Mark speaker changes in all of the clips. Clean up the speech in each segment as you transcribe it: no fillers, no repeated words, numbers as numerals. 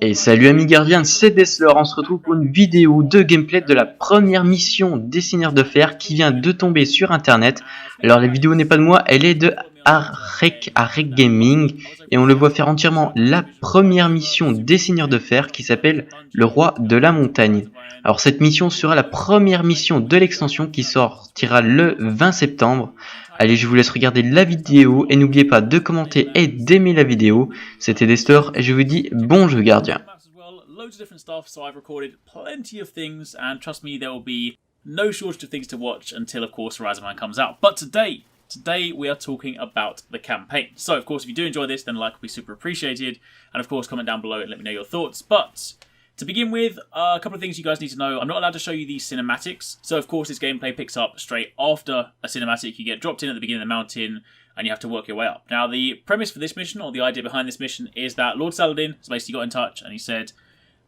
Speaker 1: Et salut amis gardiens, c'est Dessler, on se retrouve pour une vidéo de gameplay de la première mission Dessineur de fer qui vient de tomber sur internet. Alors la vidéo n'est pas de moi, elle est de arrekz Gaming et on le voit faire entièrement la première mission Dessineur de fer qui s'appelle le roi de la montagne. Alors cette mission sera la première mission de l'extension qui sortira le 20 septembre. Allez, je vous laisse regarder la vidéo et n'oubliez pas de commenter et d'aimer la vidéo. C'était Dessler et je vous dis bon jeu gardien.
Speaker 2: Loads of different stuff, so I've recorded plenty of things, and trust me, there will be no shortage of things to watch until, of course, Rise of Iron comes out. But today we are talking about the campaign. So, of course, if you do enjoy this, then like will be super appreciated, and of course, comment down below and let me know your thoughts. But to begin with, a couple of things you guys need to know. I'm not allowed to show you these cinematics, so of course, this gameplay picks up straight after a cinematic. You get dropped in at the beginning of the mountain, and you have to work your way up. Now, the premise for this mission, or the idea behind this mission, is that Lord Saladin has basically got in touch, and he said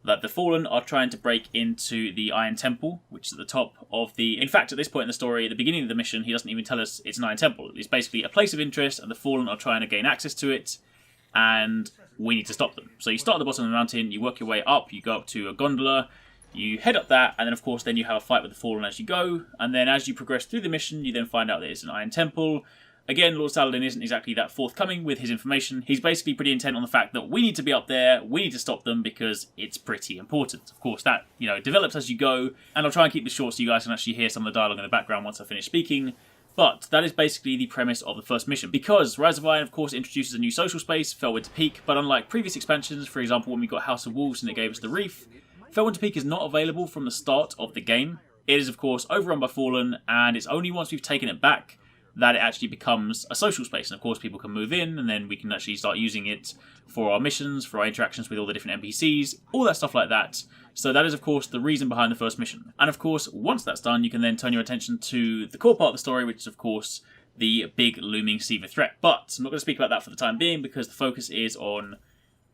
Speaker 2: that the Fallen are trying to break into the Iron Temple, which is at the top of the... In fact, at this point in the story, at the beginning of the mission, he doesn't even tell us it's an Iron Temple. It's basically a place of interest, and the Fallen are trying to gain access to it, and we need to stop them. So you start at the bottom of the mountain, you work your way up, you go up to a gondola, you head up that, and then of course then you have a fight with the Fallen as you go, and then as you progress through the mission, you then find out that it's an Iron Temple. Again, Lord Saladin isn't exactly that forthcoming with his information. He's basically pretty intent on the fact that we need to be up there, we need to stop them because it's pretty important. Of course, that, develops as you go, and I'll try and keep this short so you guys can actually hear some of the dialogue in the background once I finish speaking. But that is basically the premise of the first mission. Because Rise of Iron, of course, introduces a new social space, Felwinter Peak, but unlike previous expansions, for example, when we got House of Wolves and it gave us the Reef, Felwinter Peak is not available from the start of the game. It is, of course, overrun by Fallen, and it's only once we've taken it back that it actually becomes a social space. And of course people can move in, and then we can actually start using it for our missions, for our interactions with all the different NPCs, all that stuff like that. So that is of course the reason behind the first mission. And of course, once that's done, you can then turn your attention to the core part of the story, which is of course the big looming Siva threat. But I'm not going to speak about that for the time being, because the focus is on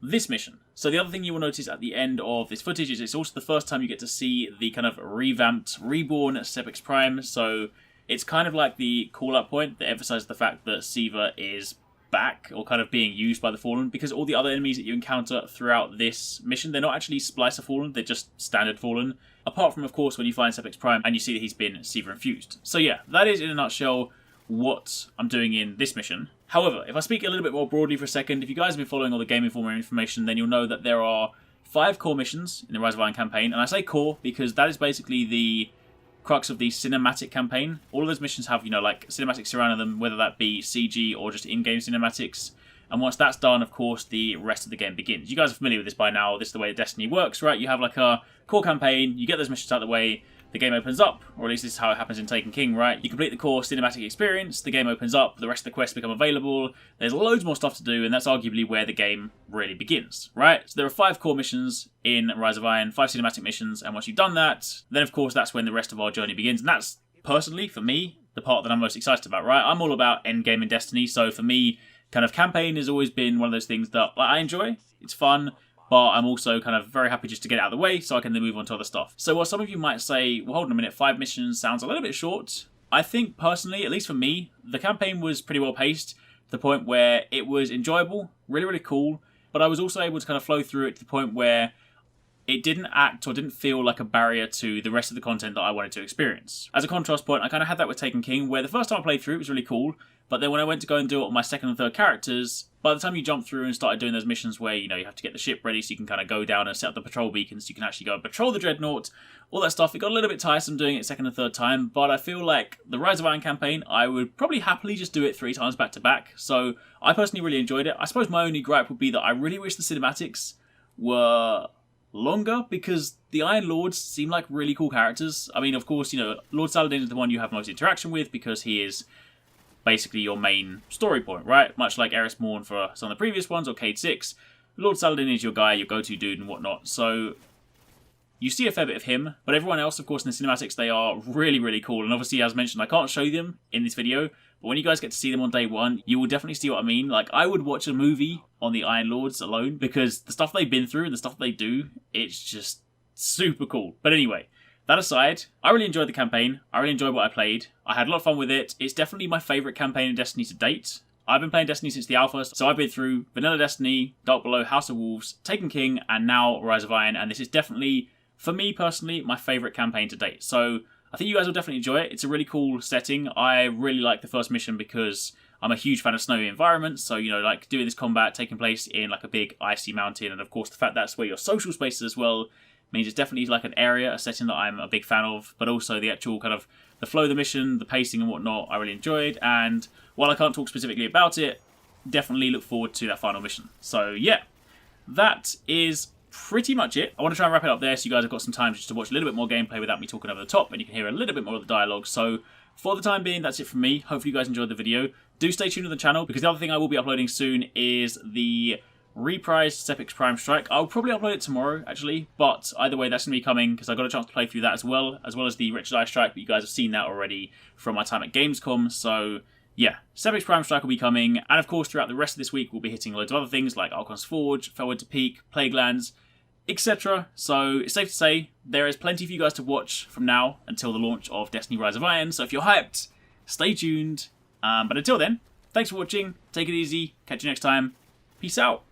Speaker 2: this mission. So the other thing you will notice at the end of this footage is it's also the first time you get to see the kind of revamped, reborn Arrekz Prime. So it's kind of like the call-out point that emphasizes the fact that Siva is back, or kind of being used by the Fallen, because all the other enemies that you encounter throughout this mission, they're not actually Splicer Fallen, they're just standard Fallen. Apart from, of course, when you find Arrekz Prime and you see that he's been Siva infused. So yeah, that is in a nutshell what I'm doing in this mission. However, if I speak a little bit more broadly for a second, if you guys have been following all the Game Informer information, then you'll know that there are 5 core missions in the Rise of Iron campaign, and I say core because that is basically the crux of the cinematic campaign. All of those missions have, like cinematics surrounding them, whether that be CG or just in-game cinematics. And once that's done, of course, the rest of the game begins. You guys are familiar with this by now. This is the way Destiny works, right? You have like a core campaign, you get those missions out of the way, the game opens up, or at least this is how it happens in Taken King, right? You complete the core cinematic experience, the game opens up, the rest of the quests become available, there's loads more stuff to do, and that's arguably where the game really begins, right? So there are 5 core missions in Rise of Iron, 5 cinematic missions, and once you've done that, then of course that's when the rest of our journey begins, and that's, personally, for me, the part that I'm most excited about, right? I'm all about endgame in Destiny, so for me, kind of campaign has always been one of those things that I enjoy, it's fun, but I'm also kind of very happy just to get it out of the way so I can then move on to other stuff. So while some of you might say, well, hold on a minute, 5 missions sounds a little bit short, I think personally, at least for me, the campaign was pretty well paced to the point where it was enjoyable, really, really cool, but I was also able to kind of flow through it to the point where it didn't act or didn't feel like a barrier to the rest of the content that I wanted to experience. As a contrast point, I kind of had that with Taken King, where the first time I played through it was really cool, but then when I went to go and do it on my second and third characters, by the time you jump through and started doing those missions where, you have to get the ship ready so you can kind of go down and set up the patrol beacons so you can actually go and patrol the Dreadnought, all that stuff, it got a little bit tiresome doing it second and third time, but I feel like the Rise of Iron campaign, I would probably happily just do it 3 times back to back, so I personally really enjoyed it. I suppose my only gripe would be that I really wish the cinematics were longer, because the Iron Lords seem like really cool characters. I mean, of course, Lord Saladin is the one you have most interaction with because he is basically your main story point, right? Much like Eris Morn for some of the previous ones, or Cade 6, Lord Saladin is your guy, your go-to dude and whatnot. So you see a fair bit of him, but everyone else, of course, in the cinematics, they are really, really cool. And obviously, as mentioned, I can't show them in this video, but when you guys get to see them on day one, you will definitely see what I mean. Like, I would watch a movie on the Iron Lords alone, because the stuff they've been through and the stuff they do, it's just super cool. But anyway, that aside, I really enjoyed the campaign. I really enjoyed what I played. I had a lot of fun with it. It's definitely my favourite campaign in Destiny to date. I've been playing Destiny since the alpha, so I've been through Vanilla Destiny, Dark Below, House of Wolves, Taken King, and now Rise of Iron, and this is definitely, for me personally, my favourite campaign to date. So I think you guys will definitely enjoy it. It's a really cool setting. I really like the first mission because I'm a huge fan of snowy environments, so, you know, like doing this combat taking place in like a big icy mountain, and of course the fact that's where your social space is as well means it's definitely like an area, a setting that I'm a big fan of, but also the actual kind of the flow of the mission, the pacing and whatnot, I really enjoyed, and while I can't talk specifically about it, definitely look forward to that final mission. So yeah, that is pretty much it. I want to try and wrap it up there so you guys have got some time just to watch a little bit more gameplay without me talking over the top, and you can hear a little bit more of the dialogue. So for the time being, that's it from me. Hopefully you guys enjoyed the video. Do stay tuned to the channel, because the other thing I will be uploading soon is the reprised Sepix Prime Strike. I'll probably upload it tomorrow, actually, but either way, that's going to be coming, because I got a chance to play through that as well as the Wretched Eye Strike, but you guys have seen that already from my time at Gamescom, so yeah, Sepix Prime Strike will be coming, and of course, throughout the rest of this week, we'll be hitting loads of other things like Archon's Forge, Forward to Peak, Plaguelands, etc. So it's safe to say there is plenty for you guys to watch from now until the launch of Destiny Rise of Iron, so if you're hyped, stay tuned. But until then, thanks for watching, take it easy, catch you next time, peace out.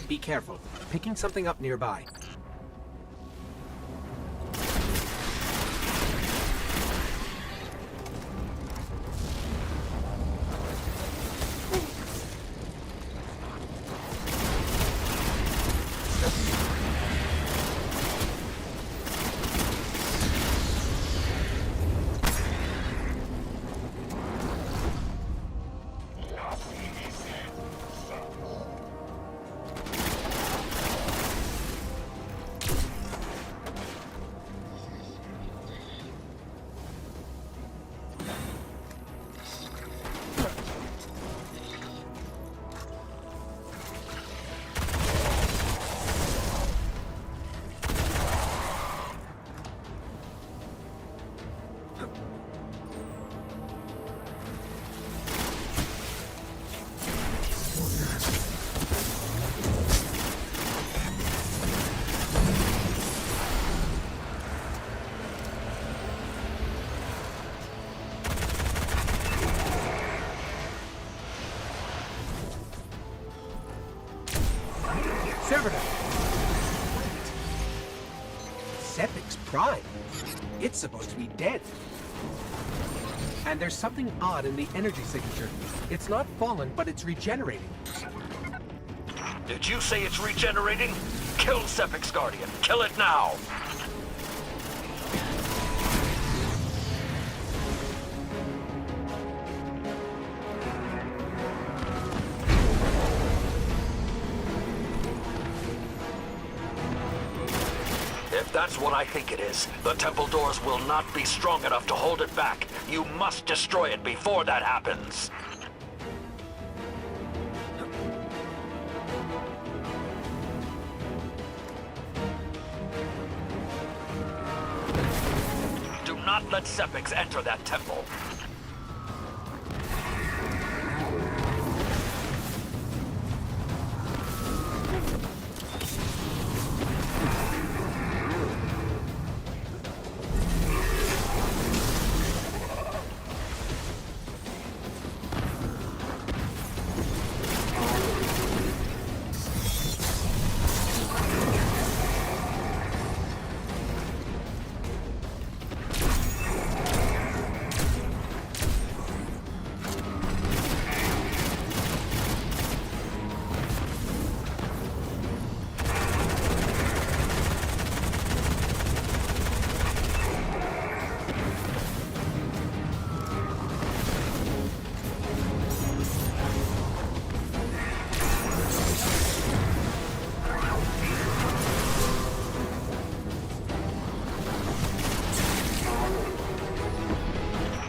Speaker 3: Be careful. Picking something up nearby. Servitor! Sepix Prime? It's supposed to be dead. And there's something odd in the energy signature. It's not fallen, but it's regenerating.
Speaker 4: Did you say it's regenerating? Kill Sepix Guardian. Kill it now! If that's what I think it is, the temple doors will not be strong enough to hold it back. You must destroy it before that happens. Do not let Sepix enter that temple.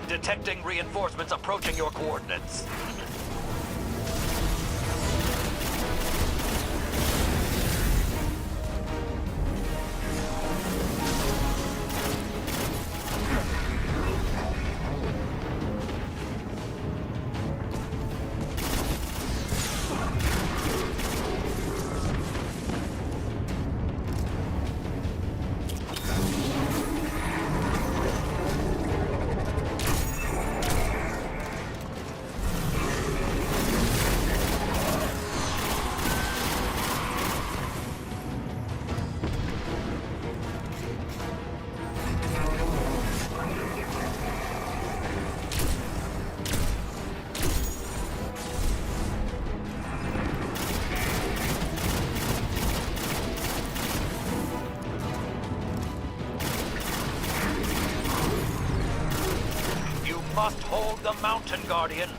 Speaker 4: Detecting reinforcements approaching your coordinates. must hold the mountain, Guardian.